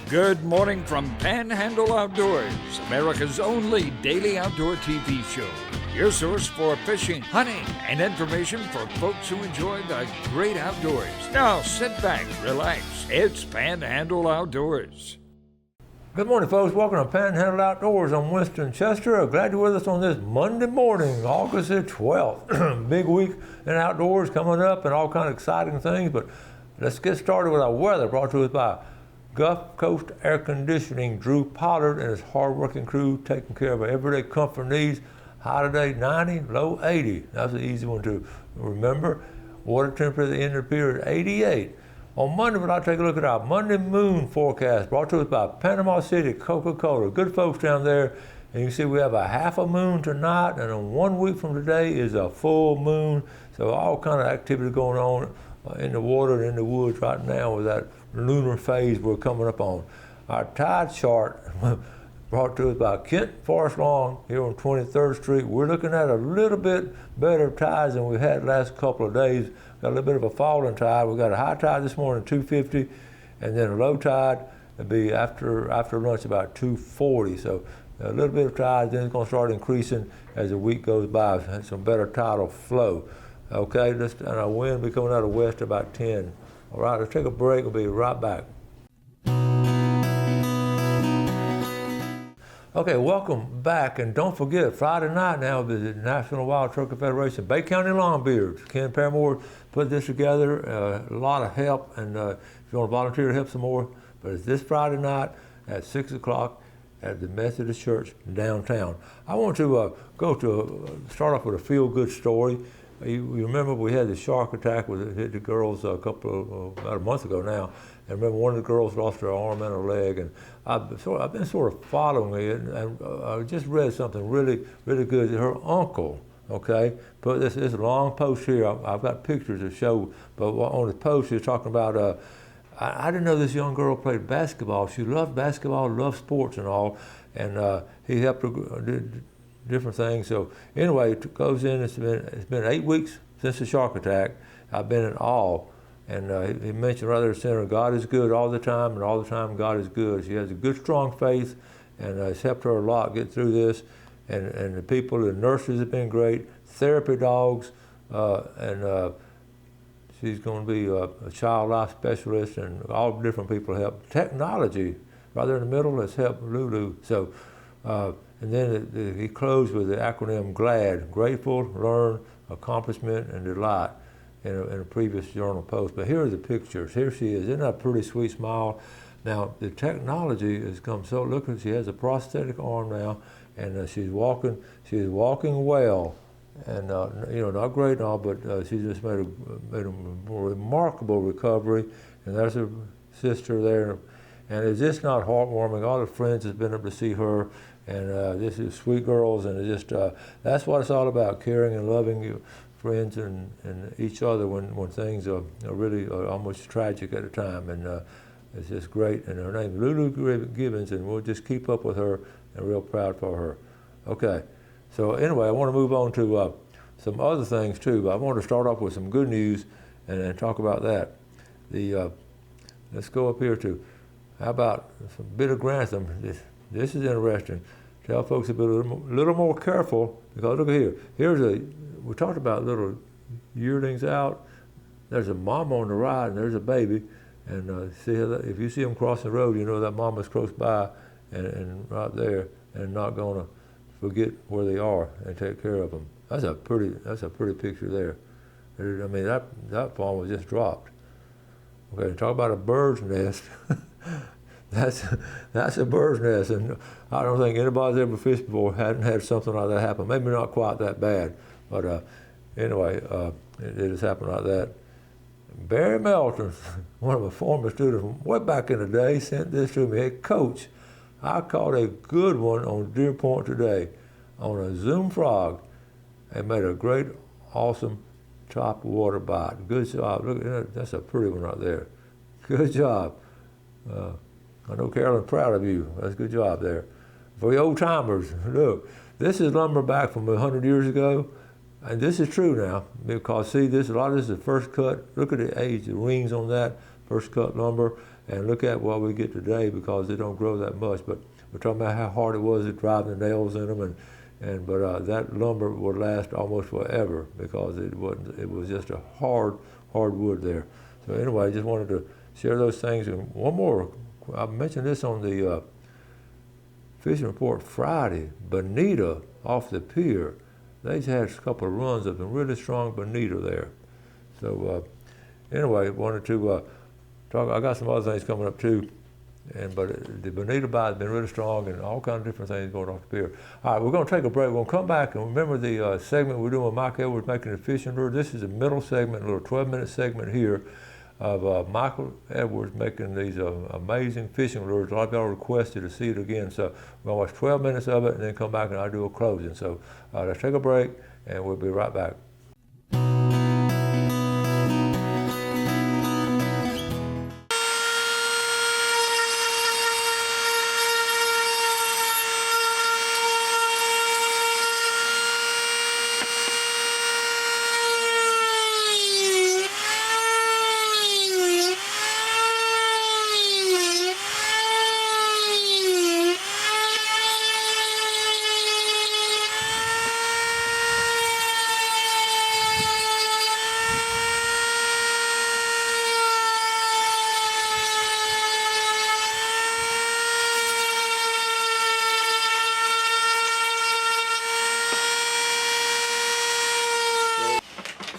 Good morning from Panhandle Outdoors, America's only daily outdoor TV show. Your source for fishing, hunting, and information for folks who enjoy the great outdoors. Now sit back, relax. It's Panhandle Outdoors. Good morning, folks. Welcome to Panhandle Outdoors. I'm Winston Chester. Glad you're with us on this Monday morning, August the 12th. Big week in outdoors coming up and all kind of exciting things. But let's get started with our weather, brought to us by Gulf Coast Air Conditioning. Drew Pollard and his hard-working crew taking care of our everyday comfort needs. High today, 90, low 80. That's an easy one to remember. Water temperature at the end of the period, 88. On Monday, we'll take a look at our Monday moon forecast, brought to us by Panama City Coca-Cola. Good folks down there. And you can see we have a half a moon tonight, and on 1 week from today is a full moon. So all kind of activity going on in the water and in the woods right now with that lunar phase we're coming up on. Our tide chart brought to us by Kent Forest Lawn here on 23rd Street. We're looking at a little bit better tides than we had the last couple of days. Got a little bit of a falling tide. We got a high tide this morning, 250, and then a low tide will be after lunch about 240. So a little bit of tide, then it's going to start increasing as the week goes by. And some better tidal flow. Okay, and our wind will be coming out of west about 10. All right, let's take a break. We'll be right back. Okay, welcome back. And don't forget, Friday night now, the National Wild Turkey Federation, Bay County Longbeards. Ken Paramore put this together. A lot of help. And if you want to volunteer to help some more, but it's this Friday night at 6 o'clock at the Methodist Church downtown. I want to start off with a feel-good story. You remember we had the shark attack that hit the girls about a month ago now. And remember one of the girls lost her arm and her leg. And I've been sort of following it. And I just read something really, really good. Her uncle, okay, put this long post here. I've got pictures to show. But on the post, she's talking about, I didn't know this young girl played basketball. She loved basketball, loved sports and all. And he helped her different things. So anyway, it goes in. It's been 8 weeks since the shark attack. I've been in awe. And he mentioned right there, Senator, God is good all the time, and all the time God is good. She has a good, strong faith, and it's helped her a lot get through this. And the people, the nurses have been great, therapy dogs, and she's going to be a child life specialist, and all different people help. Technology, right there in the middle, has helped Lulu. So. And then he closed with the acronym GLAD, Grateful, Learn, Accomplishment, and Delight, in a previous journal post. But here are the pictures. Here she is. Isn't that a pretty sweet smile? Now, the technology has come so, look, she has a prosthetic arm now, and she's walking well. And, not great and all, but she just made a remarkable recovery. And there's her sister there. And it's just not heartwarming. All the friends have been able to see her. And this is sweet girls, and it's just that's what it's all about: caring and loving your friends and each other when things are really almost tragic at a time. And it's just great. And her name is Lulu Gibbons, and we'll just keep up with her and real proud for her. Okay, so anyway, I want to move on to some other things too. But I want to start off with some good news and talk about that. Let's go up here to how about some bitter Grantham. This is interesting. Tell folks to be a little more careful, because look at here. We talked about little yearlings out. There's a mom on the right and there's a baby. And if you see them crossing the road, you know that mama's close by and right there, and not gonna forget where they are and take care of them. That's a pretty picture there. I mean, that farm was just dropped. Okay, talk about a bird's nest. That's a bird's nest, and I don't think anybody's ever fished before hadn't had something like that happen. Maybe not quite that bad, but anyway, it has happened like that. Barry Melton, one of my former students from way back in the day, sent this to me. Hey, Coach, I caught a good one on Deer Point today on a Zoom frog and made a great, awesome top water bite. Good job. Look, that's a pretty one right there. Good job. I know Carolyn's proud of you. That's a good job there. For the old timers, look, this is lumber back from 100 years ago. And this is true now, because see, a lot of this is first cut. Look at the age, the rings on that, first cut lumber. and look at what we get today because they don't grow that much. But we're talking about how hard it was to drive the nails in them, but that lumber would last almost forever because it was just a hard wood there. So anyway, I just wanted to share those things. And one more, I mentioned this on the fishing report Friday. Bonita off the pier, they've had a couple of runs of some really strong bonita there. So anyway, wanted to talk. I got some other things coming up too, but the bonita bite has been really strong, and all kinds of different things going off the pier. All right, we're going to take a break. We're going to come back and remember the segment we're doing with Mike Edwards making the fishing lure. This is a middle segment, a little 12-minute segment here of Michael Edwards making these amazing fishing lures. A lot of y'all requested to see it again, so we're going to watch 12 minutes of it and then come back and I'll do a closing. So let's take a break and we'll be right back.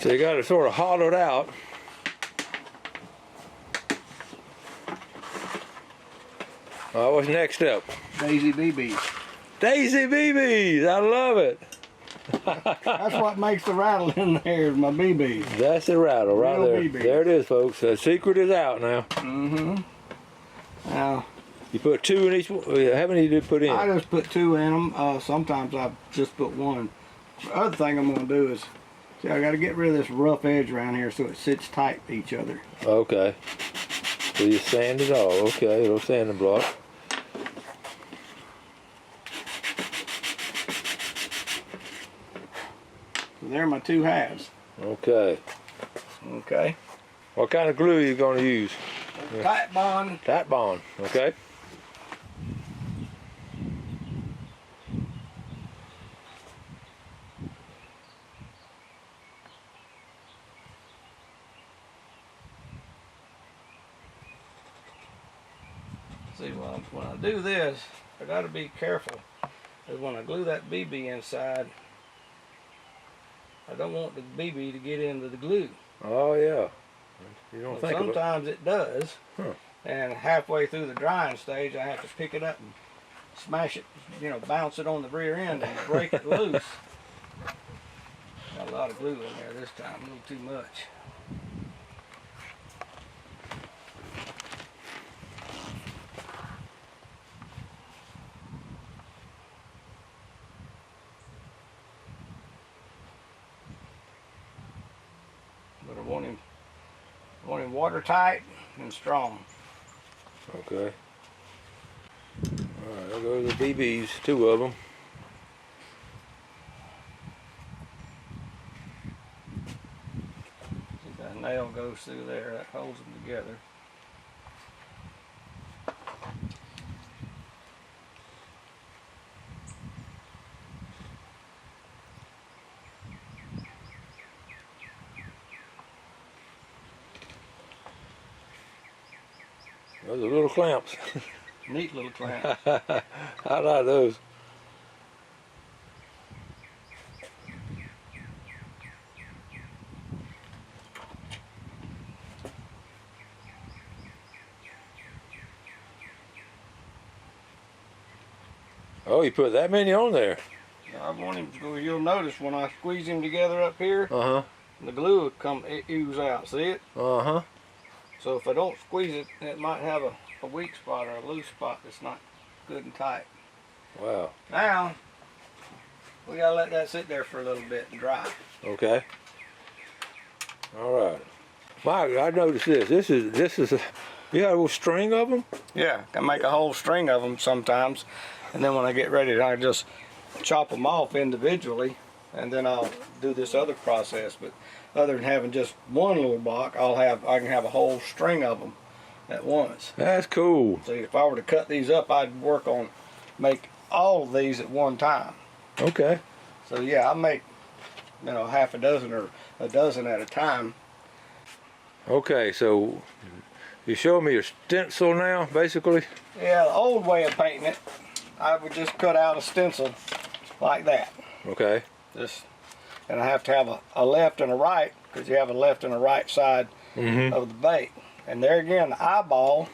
So you got it sort of hollowed out. All right, what's next up? Daisy BBs. Daisy BBs, I love it. That's what makes the rattle in there is my BBs. That's the rattle right Real there. BBs. There it is, folks. The secret is out now. Mm-hmm. Now, you put 2 in each one. How many did you put in? I just put 2 in them. Sometimes I just put 1. The other thing I'm going to do is, see, I got to get rid of this rough edge around here so it sits tight to each other. Okay. So you sand it all. Okay, little sanding block. So there are my 2 halves. Okay. Okay. What kind of glue are you going to use? Tight bond. Tight bond. Okay. See, when I do this, I got to be careful. Because when I glue that BB inside, I don't want the BB to get into the glue. Oh yeah. You don't think sometimes it does. Huh. And halfway through the drying stage, I have to pick it up and smash it, bounce it on the rear end and break it loose. Got a lot of glue in there this time, a little too much. But I want him watertight and strong. Okay. Alright, there goes the BBs, 2 of them. See, that nail goes through there, that holds them together. Those are little clamps. Neat little clamp. I like those. Oh, you put that many on there? I want him to go. You'll notice when I squeeze him together up here, Uh-huh. the glue will ooze out. See it? Uh-huh. So if I don't squeeze it, it might have a weak spot or a loose spot that's not good and tight. Wow. Now, we gotta let that sit there for a little bit and dry. Okay. All right. Mike, I noticed this. This is you got a little string of them? Yeah, I make a whole string of them sometimes, and then when I get ready, I just chop them off individually, and then I'll do this other process. But other than having just one little block, I can have a whole string of them, at once. That's cool. See, if I were to cut these up, I'd make all of these at one time. Okay. So yeah, I make, half a dozen or a dozen at a time. Okay, so you show me your stencil now, basically? Yeah, the old way of painting it, I would just cut out a stencil like that. Okay. And I have to have a left and a right, because you have a left and a right side of the bait. And there again, the eyeball,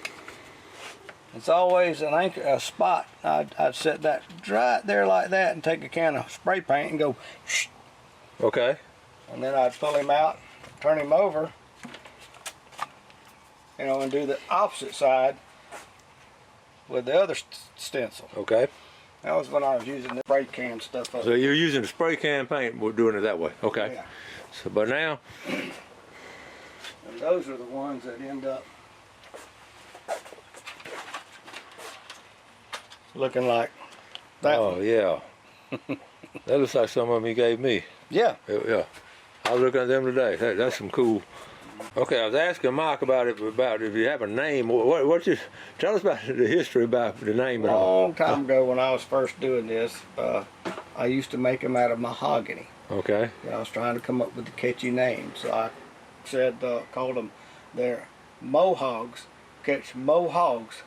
it's always a spot. I'd set that right there like that and take a can of spray paint and go shh. Okay. And then I'd pull him out, turn him over, and do the opposite side with the other stencil. Okay. That was when I was using the spray can stuff up. So you're using the spray can paint, we're doing it that way. Okay. Yeah. So, but now, and those are the ones that end up looking like that one. oh yeah. That looks like some of them you gave me. Yeah. Yeah. I was looking at them today. That's some cool. Okay, I was asking Mike about if you have a name. Tell us about the history about the name A and all. long time ago when I was first doing this, I used to make them out of mahogany. Okay. I was trying to come up with a catchy name, so I called them, they're mohogs, catch mohogs.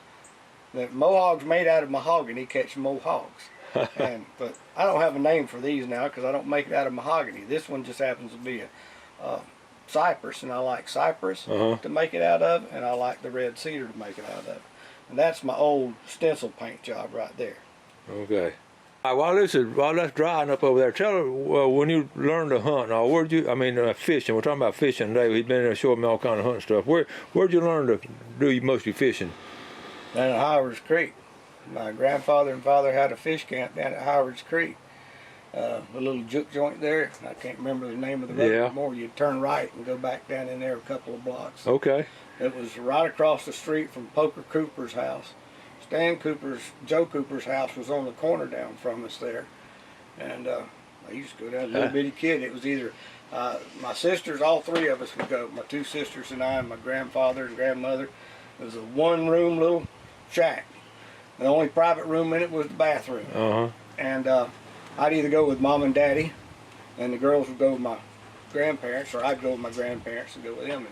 The mohogs made out of mahogany catch mohogs. But I don't have a name for these now because I don't make it out of mahogany. This one just happens to be a cypress, and I like cypress to make it out of, and I like the red cedar to make it out of. And that's my old stencil paint job right there. Okay. While that's drying up over there, tell her when you learned to hunt. Now, fishing. We're talking about fishing today. We've been there showing me all kind of hunting stuff. Where'd you learn to do mostly fishing? Down at Howard's Creek. My grandfather and father had a fish camp down at Howard's Creek. A little juke joint there. I can't remember the name of the road anymore. You'd turn right and go back down in there a couple of blocks. Okay. It was right across the street from Poker Cooper's house. Joe Cooper's house was on the corner down from us there. And I used to go down as a little bitty kid. It was either my sisters, all three of us would go. My two sisters and I and my grandfather and grandmother. It was a one-room little shack. The only private room in it was the bathroom. And I'd either go with Mom and Daddy, and the girls would go with my grandparents, or I'd go with my grandparents and go with them.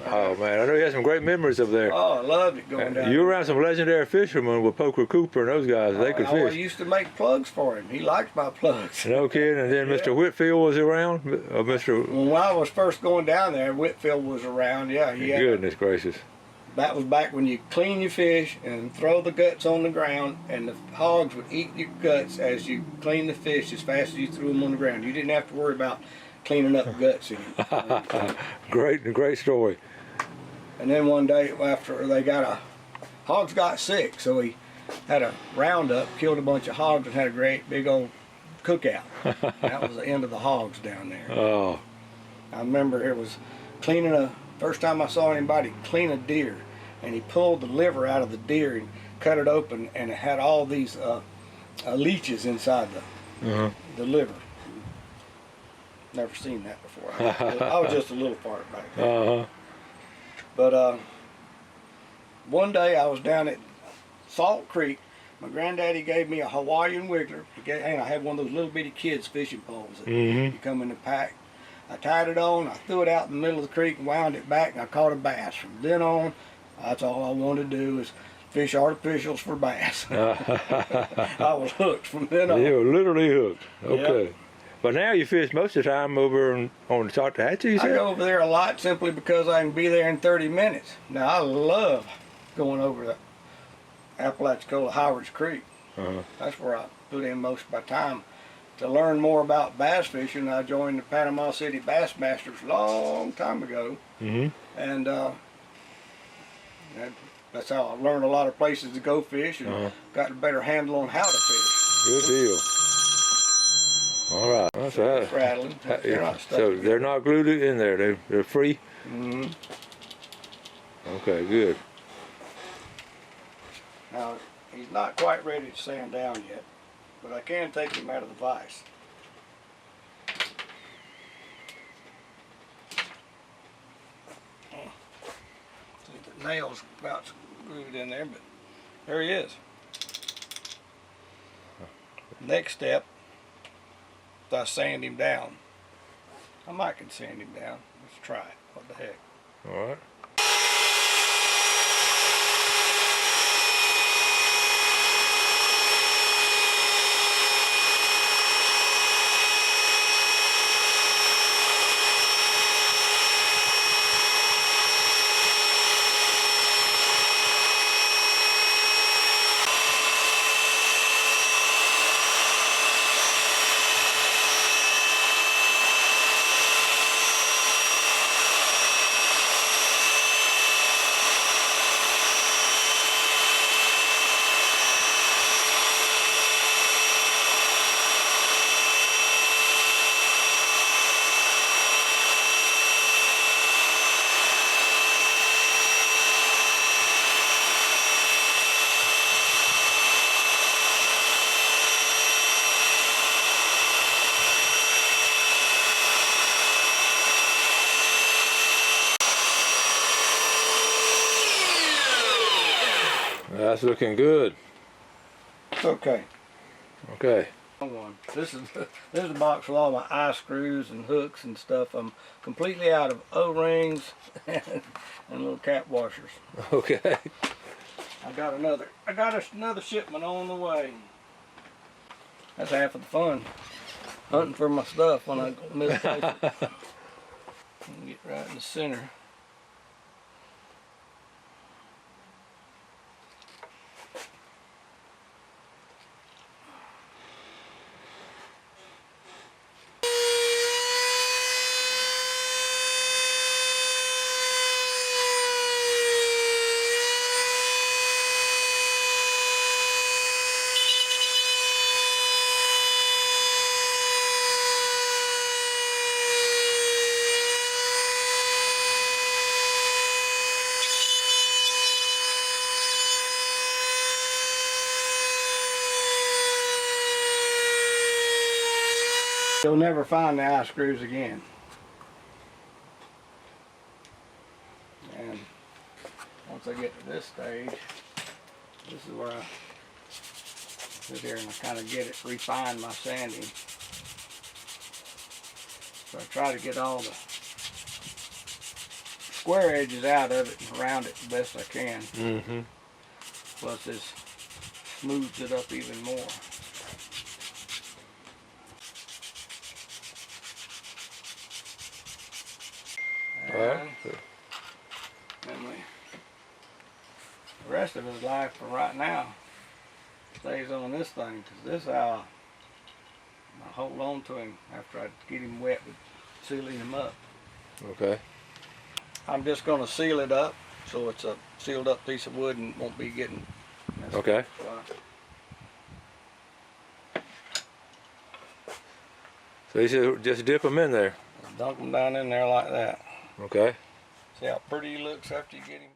Oh man, I know you had some great memories up there. Oh, I loved it going down. You were around some legendary fishermen with Poker Cooper and those guys. They could fish. I used to make plugs for him. He liked my plugs. No kidding. And then Mr. Whitfield was around. When I was first going down there, Whitfield was around. Yeah, Goodness gracious. That was back when you clean your fish and throw the guts on the ground, and the hogs would eat your guts as you clean the fish as fast as you threw them on the ground. You didn't have to worry about cleaning up guts anymore. Great story. And then one day after hogs got sick, so he had a roundup, killed a bunch of hogs, and had a great big old cookout. That was the end of the hogs down there. Oh. I remember it was first time I saw anybody clean a deer, and he pulled the liver out of the deer and cut it open, and it had all these leeches inside the liver. Never seen that before. I was just a little part back then. But one day I was down at Salt Creek. My granddaddy gave me a Hawaiian wiggler. And I had one of those little bitty kids fishing poles that you come in the pack. I tied it on, I threw it out in the middle of the creek and wound it back, and I caught a bass. From then on, that's all I wanted to do is fish artificials for bass. I was hooked from then on. You were literally hooked. Okay. Yep. But now you fish most of the time over on the Saltahatchee, you said? I go over there a lot simply because I can be there in 30 minutes. Now, I love going over the Apalachicola Howard's Creek. That's where I put in most of my time. To learn more about bass fishing, I joined the Panama City Bass Masters a long time ago. And that's how I learned a lot of places to go fish and got a better handle on how to fish. Good deal. All right. Well, so rattling. They're not glued in there. They're free. Okay, good. Now he's not quite ready to sand down yet, but I can take him out of the vise. See, nail's about screwed in there, but there he is. Next step, I sand him down. I might can sand him down. Let's try it. What the heck? All right. That's looking good. Okay. Okay. This is a box with all my eye screws and hooks and stuff. I'm completely out of O-rings and little cap washers. Okay. I got another shipment on the way. That's half of the fun. Hunting for my stuff when I misplace it. Get right in the center. You'll never find the eye screws again. And once I get to this stage, this is where I sit here and I kind of get it, refine my sanding. So I try to get all the square edges out of it and around it the best I can. Mm-hmm. Plus this smooths it up even more. Right. And the rest of his life for right now stays on this thing, because this is how I hold on to him after I get him wet with sealing him up. Okay. I'm just going to seal it up so it's a sealed up piece of wood and won't be getting messed Okay. up. So you should just dip them in there. Dunk them down in there like that. Okay. See how pretty he looks after you get him.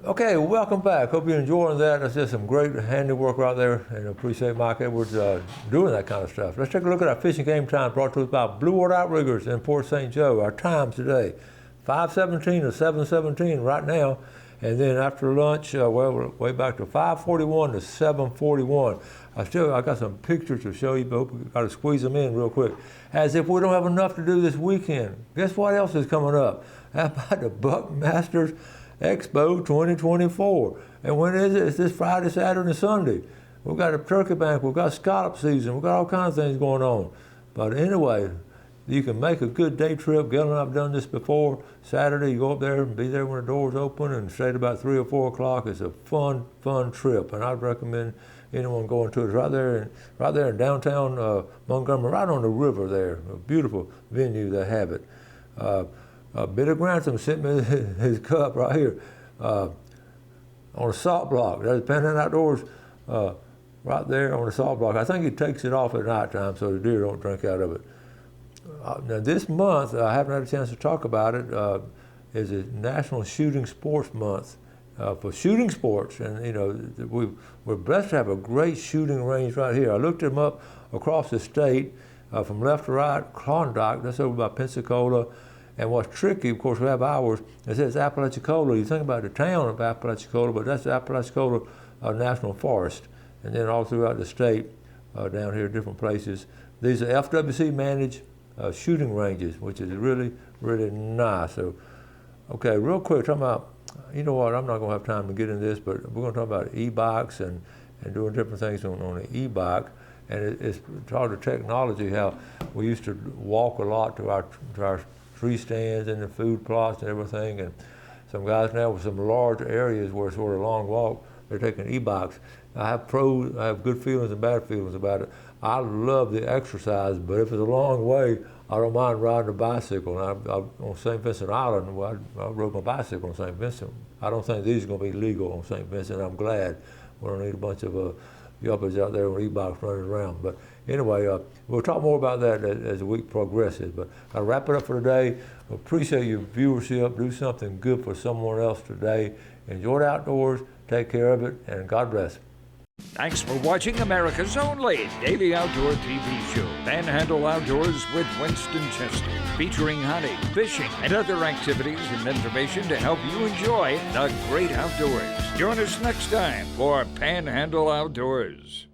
Okay, welcome back. Hope you're enjoying that. That's just some great handiwork right there, and I appreciate Mike Edwards doing that kind of stuff. Let's take a look at our fishing game time brought to us by Blue Water Outriggers in Port St. Joe. Our times today, 5:17 to 7:17 right now, and then after lunch, we're way back to 5:41 to 7:41. I got some pictures to show you, but hope we got to squeeze them in real quick. As if we don't have enough to do this weekend. Guess what else is coming up? How about the Buckmasters Expo 2024. And when is it? It's this Friday, Saturday, and Sunday. We've got a turkey bank, we've got scallop season, we've got all kinds of things going on. But anyway, you can make a good day trip. Gail and I have done this before. Saturday, you go up there and be there when the doors open and stay at about 3 or 4 o'clock. It's a fun trip, and I'd recommend anyone going to it. Right there in downtown Montgomery, right on the river there. A beautiful venue they have it. Billy Grantham sent me his cup right here on a salt block. There's Panhandle Outdoors right there on the salt block. I think he takes it off at nighttime so the deer don't drink out of it. Now this month, I haven't had a chance to talk about it, is a National Shooting Sports Month for shooting sports. And you know, we're blessed to have a great shooting range right here. I looked them up across the state, from left to right, Klondike, that's over by Pensacola. And what's tricky, of course, we have ours, it says Apalachicola. You think about the town of Apalachicola, but that's the Apalachicola National Forest. And then all throughout the state, down here, different places. These are FWC managed shooting ranges, which is really, really nice. So, okay, real quick, talking about, you know what, I'm not gonna have time to get into this, but we're gonna talk about e-bikes and doing different things on the e-bike. And it's taught the technology, how we used to walk a lot to our tree stands and the food plots and everything. And some guys now with some large areas where it's sort of a long walk, they're taking e-bikes. I have good feelings and bad feelings about it. I love the exercise, but if it's a long way, I don't mind riding a bicycle. And on St. Vincent Island, well, I rode my bicycle on St. Vincent. I don't think these are going to be legal on St. Vincent. I'm glad we don't need a bunch of yuppies out there with e-bikes running around. But anyway, we'll talk more about that as the week progresses. But I'll wrap it up for today. Appreciate your viewership. Do something good for someone else today. Enjoy the outdoors. Take care of it, and God bless. Thanks for watching America's only daily outdoor TV show, Panhandle Outdoors with Winston Chester, featuring hunting, fishing, and other activities and information to help you enjoy the great outdoors. Join us next time for Panhandle Outdoors.